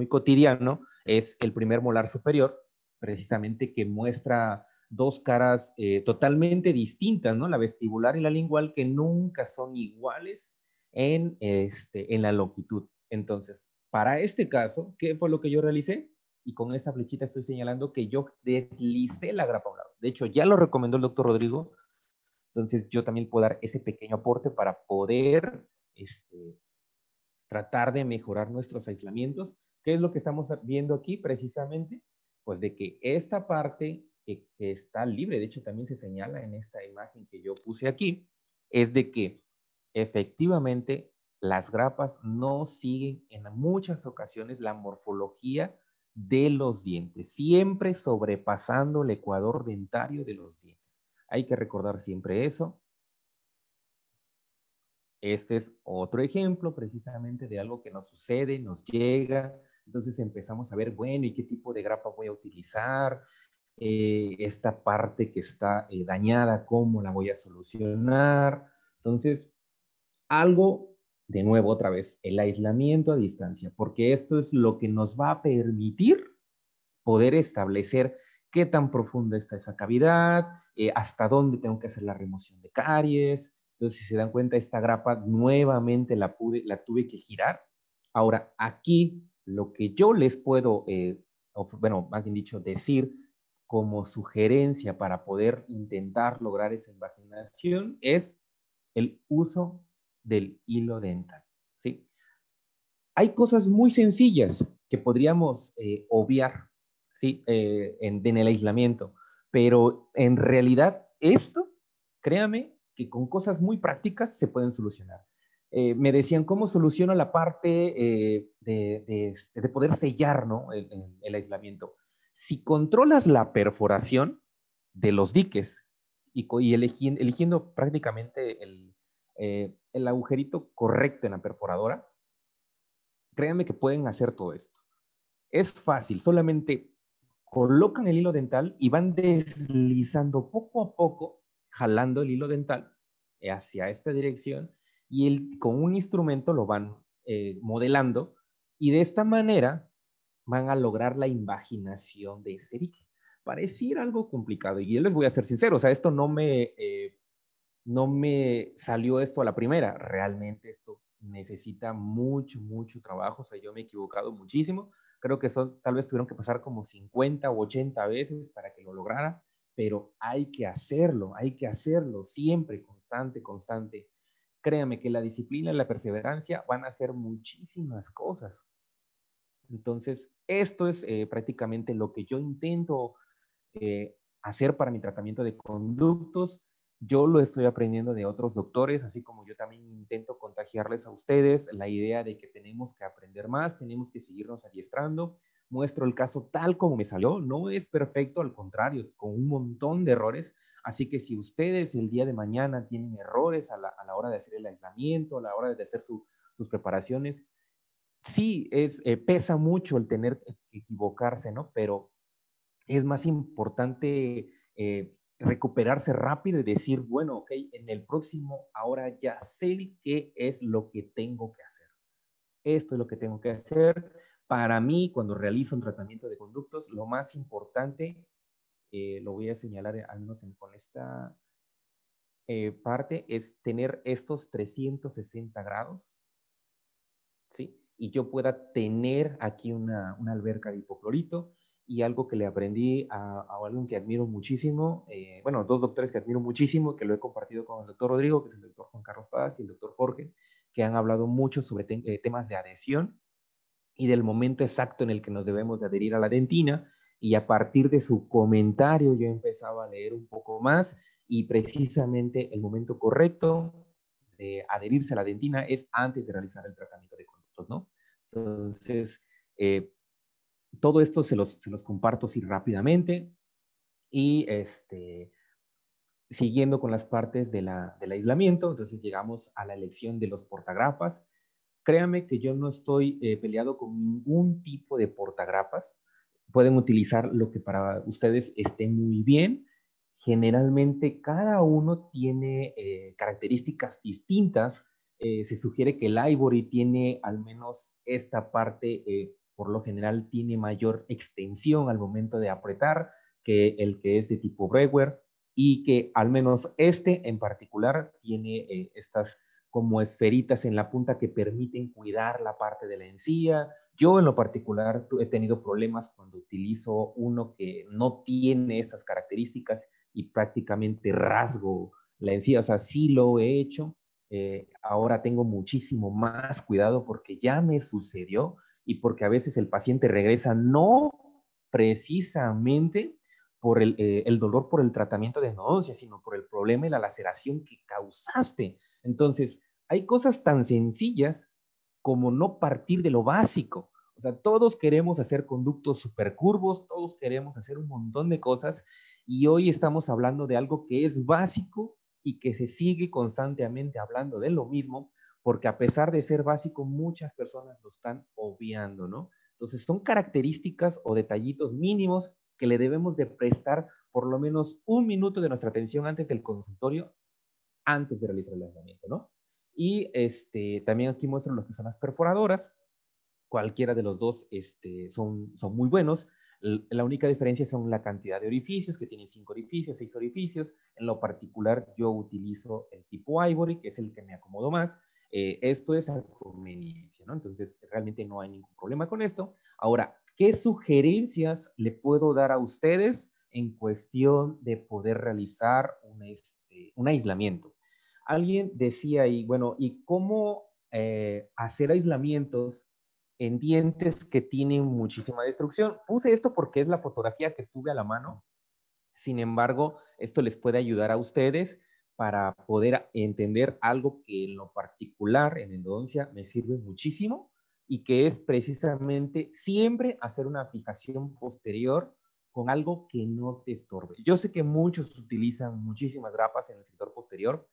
cotidiano es el primer molar superior, precisamente que muestra dos caras totalmente distintas, ¿no? La vestibular y la lingual, que nunca son iguales en la longitud. Entonces, para este caso, ¿qué fue lo que yo realicé? Y con esta flechita estoy señalando que yo deslicé la grapa a un lado. De hecho, ya lo recomendó el doctor Rodrigo, entonces yo también puedo dar ese pequeño aporte para poder tratar de mejorar nuestros aislamientos. ¿Qué es lo que estamos viendo aquí precisamente? Pues de que esta parte que está libre, de hecho también se señala en esta imagen que yo puse aquí, es de que efectivamente las grapas no siguen en muchas ocasiones la morfología de los dientes, siempre sobrepasando el ecuador dentario de los dientes. Hay que recordar siempre eso. Este es otro ejemplo precisamente de algo que nos sucede, nos llega, entonces empezamos a ver, bueno, ¿y qué tipo de grapa voy a utilizar? Esta parte que está dañada, ¿cómo la voy a solucionar? Entonces, algo, de nuevo, otra vez, el aislamiento a distancia, porque esto es lo que nos va a permitir poder establecer qué tan profunda está esa cavidad, hasta dónde tengo que hacer la remoción de caries. Entonces, si se dan cuenta, esta grapa nuevamente la tuve que girar. Ahora, aquí lo que yo les puedo, bueno, más bien dicho, decir como sugerencia para poder intentar lograr esa invaginación es el uso del hilo dental, ¿sí? Hay cosas muy sencillas que podríamos obviar, ¿sí? En el aislamiento, pero en realidad esto, créame, que con cosas muy prácticas se pueden solucionar. Me decían, ¿cómo soluciono la parte de poder sellar, ¿no? El aislamiento? Si controlas la perforación de los diques y eligiendo prácticamente el agujerito correcto en la perforadora, créanme que pueden hacer todo esto. Es fácil, solamente colocan el hilo dental y van deslizando poco a poco, jalando el hilo dental hacia esta dirección y con un instrumento lo van modelando y de esta manera van a lograr la invaginación de ese dique. Pareciera algo complicado y yo les voy a ser sincero, o sea, esto no me salió esto a la primera, realmente esto necesita mucho trabajo, o sea, yo me he equivocado muchísimo, creo que tal vez tuvieron que pasar como 50 o 80 veces para que lo lograra, pero hay que hacerlo siempre, constante. Créame que la disciplina y la perseverancia van a hacer muchísimas cosas. Entonces, esto es prácticamente lo que yo intento hacer para mi tratamiento de conductos. Yo lo estoy aprendiendo de otros doctores, así como yo también intento contagiarles a ustedes la idea de que tenemos que aprender más, tenemos que seguirnos adiestrando. Muestro el caso tal como me salió, no es perfecto, al contrario, con un montón de errores. Así que si ustedes el día de mañana tienen errores a la hora de hacer el aislamiento, a la hora de hacer sus preparaciones, sí pesa mucho el tener que equivocarse, ¿no? Pero es más importante recuperarse rápido y decir, bueno, ok, en el próximo ahora ya sé qué es lo que tengo que hacer. Esto es lo que tengo que hacer. Para mí, cuando realizo un tratamiento de conductos, lo más importante, lo voy a señalar al menos con esta parte, es tener estos 360 grados, ¿sí? Y yo pueda tener aquí una alberca de hipoclorito y algo que le aprendí a alguien que admiro muchísimo, bueno, dos doctores que admiro muchísimo, que lo he compartido con el doctor Rodrigo, que es el doctor Juan Carlos Paz y el doctor Jorge, que han hablado mucho sobre temas de adhesión y del momento exacto en el que nos debemos de adherir a la dentina. Y a partir de su comentario yo empezaba a leer un poco más y precisamente el momento correcto de adherirse a la dentina es antes de realizar el tratamiento de conductos, ¿no? Entonces, todo esto se los comparto así rápidamente y siguiendo con las partes del aislamiento, entonces llegamos a la elección de los portagrapas. Créame que yo no estoy peleado con ningún tipo de portagrapas. Pueden utilizar lo que para ustedes esté muy bien. Generalmente cada uno tiene características distintas. Se sugiere que el Ivory tiene al menos esta parte, por lo general tiene mayor extensión al momento de apretar que el que es de tipo Brewer, y que al menos este en particular tiene estas como esferitas en la punta que permiten cuidar la parte de la encía. Yo en lo particular he tenido problemas cuando utilizo uno que no tiene estas características y prácticamente rasgo la encía. O sea, sí lo he hecho. Ahora tengo muchísimo más cuidado porque ya me sucedió y porque a veces el paciente regresa no precisamente por el dolor por el tratamiento de endodoncia, sino por el problema y la laceración que causaste. Entonces, hay cosas tan sencillas como no partir de lo básico. O sea, todos queremos hacer conductos supercurvos, todos queremos hacer un montón de cosas, y hoy estamos hablando de algo que es básico y que se sigue constantemente hablando de lo mismo, porque a pesar de ser básico, muchas personas lo están obviando, ¿no? Entonces, son características o detallitos mínimos que le debemos de prestar por lo menos un minuto de nuestra atención antes del consultorio, antes de realizar el aislamiento, ¿no? Y también aquí muestro lo que son las perforadoras. Cualquiera de los dos son muy buenos. La única diferencia son la cantidad de orificios, que tienen 5 orificios, 6 orificios. En lo particular, yo utilizo el tipo Ivory, que es el que me acomodo más. Esto es a conveniencia, ¿no? Entonces, realmente no hay ningún problema con esto. Ahora, ¿qué sugerencias le puedo dar a ustedes en cuestión de poder realizar un aislamiento? Alguien decía ahí, bueno, ¿y cómo hacer aislamientos en dientes que tienen muchísima destrucción? Puse esto porque es la fotografía que tuve a la mano. Sin embargo, esto les puede ayudar a ustedes para poder entender algo que en lo particular en endodoncia me sirve muchísimo, y que es precisamente siempre hacer una fijación posterior con algo que no te estorbe. Yo sé que muchos utilizan muchísimas grapas en el sector posterior.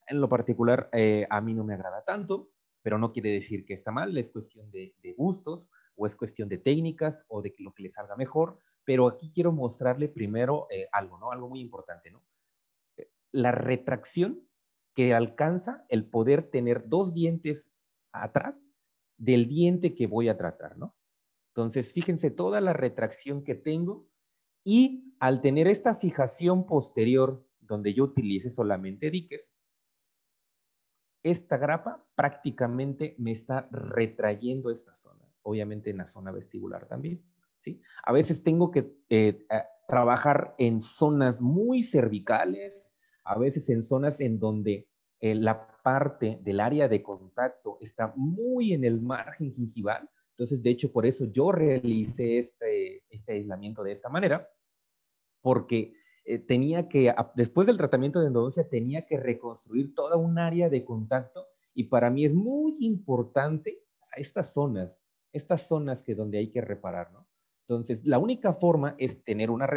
En lo particular, a mí no me agrada tanto, pero no quiere decir que está mal. Es cuestión de gustos, o es cuestión de técnicas, o de lo que le salga mejor. Pero aquí quiero mostrarle primero algo, ¿no? Algo muy importante, ¿no? La retracción que alcanza el poder tener dos dientes atrás del diente que voy a tratar, ¿no? Entonces, fíjense toda la retracción que tengo, y al tener esta fijación posterior donde yo utilice solamente diques, esta grapa prácticamente me está retrayendo esta zona, obviamente en la zona vestibular también, ¿sí? A veces tengo que trabajar en zonas muy cervicales, a veces en zonas en donde la parte del área de contacto está muy en el margen gingival. Entonces, de hecho, por eso yo realicé este aislamiento de esta manera, porque tenía que, después del tratamiento de endodoncia, tenía que reconstruir toda un área de contacto, y para mí es muy importante, o sea, estas zonas que donde hay que reparar, ¿no? Entonces, la única forma es tener una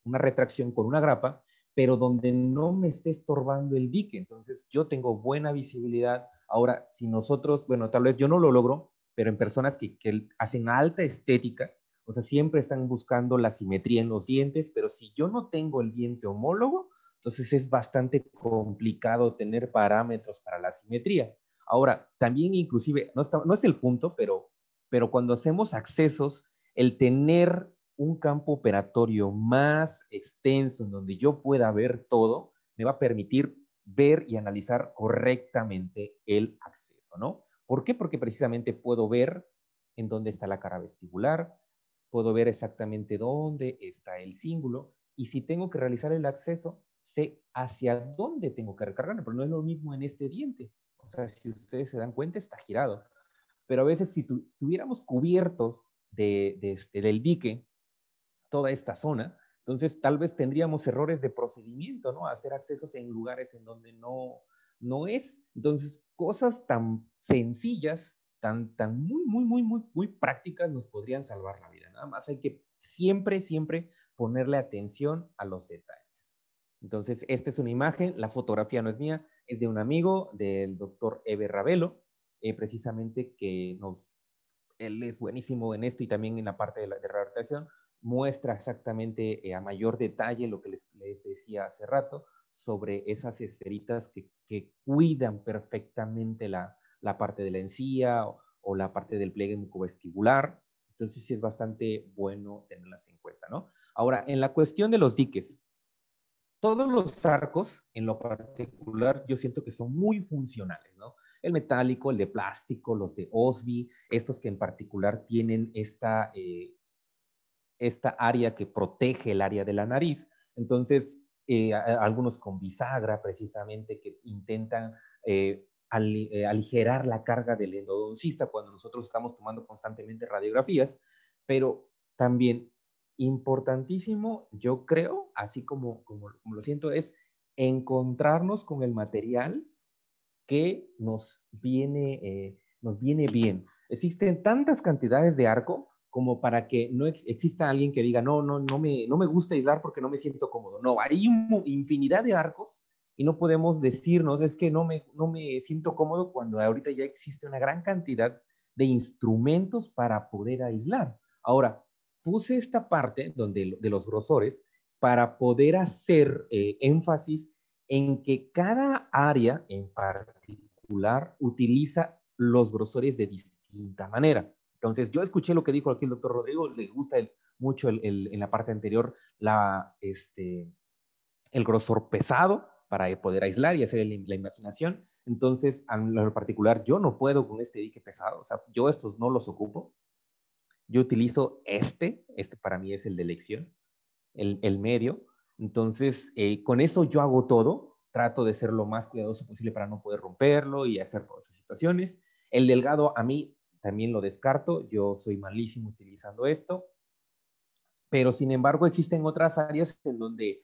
retracción con una grapa, pero donde no me esté estorbando el dique. Entonces, yo tengo buena visibilidad. Ahora, si nosotros, bueno, tal vez yo no lo logro, pero en personas que hacen alta estética, o sea, siempre están buscando la simetría en los dientes, pero si yo no tengo el diente homólogo, entonces es bastante complicado tener parámetros para la simetría. Ahora, también inclusive, no es el punto, pero cuando hacemos accesos, el tener un campo operatorio más extenso en donde yo pueda ver todo, me va a permitir ver y analizar correctamente el acceso, ¿no? ¿Por qué? Porque precisamente puedo ver en dónde está la cara vestibular, puedo ver exactamente dónde está el cíngulo, y si tengo que realizar el acceso, sé hacia dónde tengo que recargarme, pero no es lo mismo en este diente. O sea, si ustedes se dan cuenta, está girado. Pero a veces si tuviéramos cubiertos del dique toda esta zona, entonces tal vez tendríamos errores de procedimiento, ¿no? Hacer accesos en lugares en donde no es. Entonces, cosas tan sencillas tan muy prácticas nos podrían salvar la vida. Nada más hay que siempre ponerle atención a los detalles. Entonces, esta es una imagen, la fotografía no es mía, es de un amigo, del doctor Eber Ravelo, precisamente él es buenísimo en esto y también en la parte de rehabilitación, muestra exactamente a mayor detalle lo que les decía hace rato sobre esas esferitas que cuidan perfectamente la parte de la encía o la parte del pliegue mucovestibular. Entonces sí es bastante bueno tenerlas en cuenta, ¿no? Ahora, en la cuestión de los diques, todos los arcos, en lo particular, yo siento que son muy funcionales, ¿no? El metálico, el de plástico, los de Osby, estos que en particular tienen esta área que protege el área de la nariz. Entonces, algunos con bisagra, precisamente, que intentan aligerar la carga del endodoncista cuando nosotros estamos tomando constantemente radiografías, pero también importantísimo, yo creo, así como lo siento, es encontrarnos con el material que nos viene bien. Existen tantas cantidades de arco como para que no exista alguien que diga, no me gusta aislar porque no me siento cómodo. No, hay infinidad de arcos y no podemos decirnos, es que no me siento cómodo cuando ahorita ya existe una gran cantidad de instrumentos para poder aislar. Ahora, puse esta parte de los grosores para poder hacer énfasis en que cada área en particular utiliza los grosores de distinta manera. Entonces, yo escuché lo que dijo aquí el doctor Rodrigo, le gusta mucho en la parte anterior el grosor pesado para poder aislar y hacer la imaginación. Entonces, en lo particular, yo no puedo con este dique pesado, o sea, yo estos no los ocupo. Yo utilizo este para mí es el de elección, el medio. Entonces, con eso yo hago todo, trato de ser lo más cuidadoso posible para no poder romperlo y hacer todas esas situaciones. El delgado a mí también lo descarto, yo soy malísimo utilizando esto, pero sin embargo existen otras áreas en donde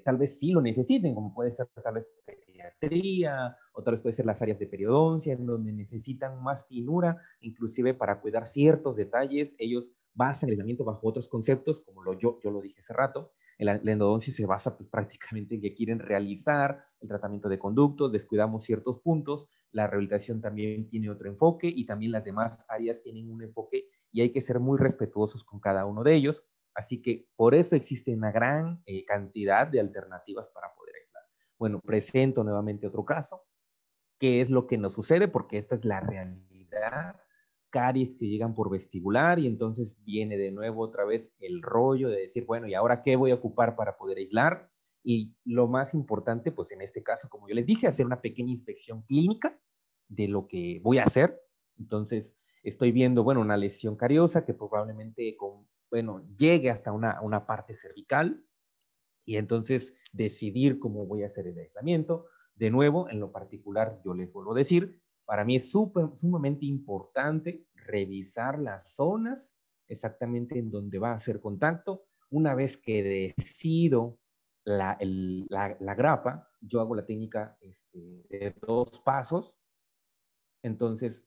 tal vez sí lo necesiten, como puede ser tal vez pediatría, o tal vez puede ser las áreas de periodoncia, en donde necesitan más finura, inclusive para cuidar ciertos detalles, ellos basan el aislamiento bajo otros conceptos, como yo lo dije hace rato, la endodoncia se basa pues, prácticamente en que quieren realizar el tratamiento de conductos, descuidamos ciertos puntos, la rehabilitación también tiene otro enfoque y también las demás áreas tienen un enfoque y hay que ser muy respetuosos con cada uno de ellos. Así que por eso existe una gran cantidad de alternativas para poder aislar. Bueno, presento nuevamente otro caso. ¿Qué es lo que nos sucede? Porque esta es la realidad. Caries que llegan por vestibular y entonces viene de nuevo otra vez el rollo de decir, bueno, ¿y ahora qué voy a ocupar para poder aislar? Y lo más importante, pues en este caso, como yo les dije, hacer una pequeña inspección clínica de lo que voy a hacer. Entonces, estoy viendo, bueno, una lesión cariosa que probablemente llegue hasta una parte cervical y entonces decidir cómo voy a hacer el aislamiento. De nuevo, en lo particular, yo les vuelvo a decir, para mí es sumamente importante revisar las zonas exactamente en donde va a hacer contacto. Una vez que decido la grapa, yo hago la técnica de 2 pasos, entonces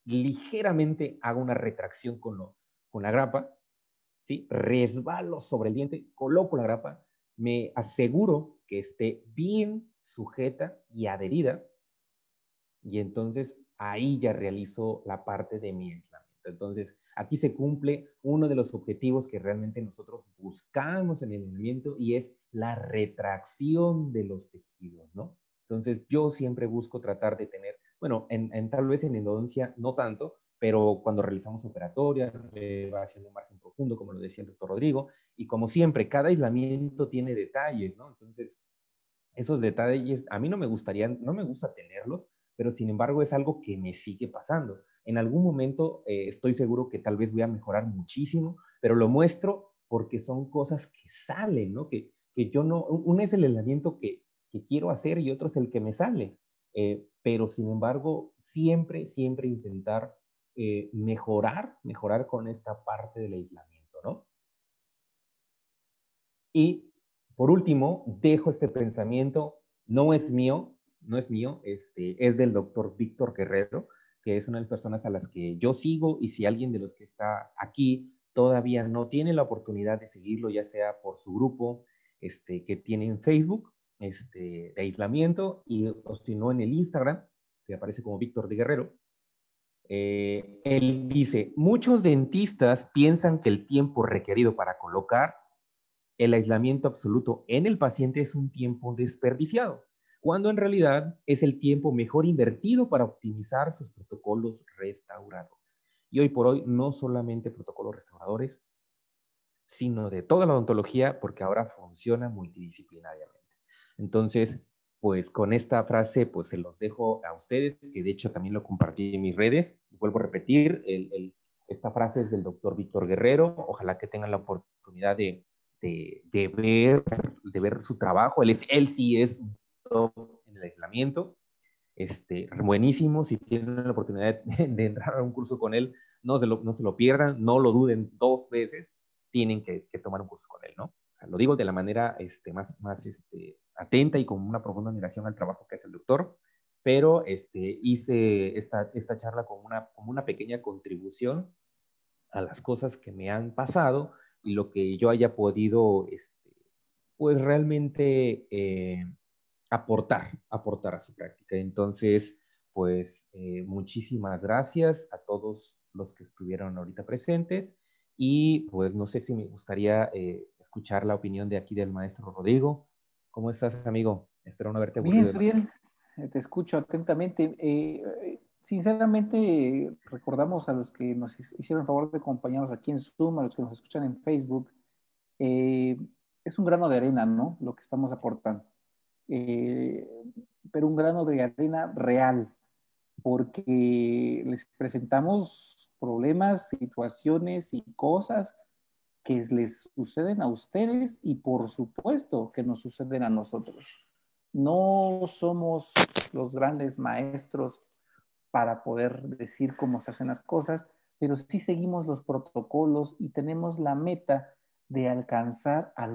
ligeramente hago una retracción con la grapa, ¿sí? Resbalo sobre el diente, coloco la grapa, me aseguro que esté bien sujeta y adherida, y entonces ahí ya realizo la parte de mi aislamiento. Entonces, aquí se cumple uno de los objetivos que realmente nosotros buscamos en el aislamiento y es la retracción de los tejidos, ¿no? Entonces, yo siempre busco tratar de tener, bueno, tal vez en endodoncia no tanto, pero cuando realizamos operatorias, elevación de margen profundo, como lo decía el doctor Rodrigo, y como siempre, cada aislamiento tiene detalles, ¿no? Entonces, esos detalles a mí no me gusta tenerlos, pero sin embargo es algo que me sigue pasando. En algún momento estoy seguro que tal vez voy a mejorar muchísimo, pero lo muestro porque son cosas que salen, ¿no? Que yo no, uno es el aislamiento que quiero hacer y otro es el que me sale. Pero sin embargo, siempre intentar mejorar con esta parte del aislamiento, ¿no? Y por último, dejo este pensamiento, no es mío, es del doctor Víctor Guerrero, que es una de las personas a las que yo sigo, y si alguien de los que está aquí todavía no tiene la oportunidad de seguirlo, ya sea por su grupo que tiene en Facebook, de aislamiento, y o si no en el Instagram, que aparece como Víctor de Guerrero. Él dice, muchos dentistas piensan que el tiempo requerido para colocar el aislamiento absoluto en el paciente es un tiempo desperdiciado, cuando en realidad es el tiempo mejor invertido para optimizar sus protocolos restauradores. Y hoy por hoy no solamente protocolos restauradores, sino de toda la odontología, porque ahora funciona multidisciplinariamente. Entonces, pues con esta frase, pues se los dejo a ustedes, que de hecho también lo compartí en mis redes. Vuelvo a repetir, esta frase es del doctor Víctor Guerrero. Ojalá que tengan la oportunidad de ver su trabajo. Él sí es un top en el aislamiento. Buenísimo. Si tienen la oportunidad de entrar a un curso con él, no se lo pierdan, no lo duden 2 veces, tienen que tomar un curso con él, ¿no? O sea, lo digo de la manera más atenta y con una profunda admiración al trabajo que hace el doctor, pero hice esta charla como una pequeña contribución a las cosas que me han pasado y lo que yo haya podido, pues realmente aportar a su práctica. Entonces, pues muchísimas gracias a todos los que estuvieron ahorita presentes, y pues no sé si me gustaría escuchar la opinión de aquí del maestro Rodrigo. ¿Cómo estás, amigo? Espero no haberte Bien, aburrido demasiado. Suriel, te escucho atentamente. Sinceramente, recordamos a los que nos hicieron el favor de acompañarnos aquí en Zoom, a los que nos escuchan en Facebook. eh, es un grano de arena, ¿no? Lo que estamos aportando. Eh, pero un grano de arena real, porque les presentamos problemas, situaciones y cosas que les suceden a ustedes y por supuesto que nos suceden a nosotros. No somos los grandes maestros para poder decir cómo se hacen las cosas, pero sí seguimos los protocolos y tenemos la meta de alcanzar a los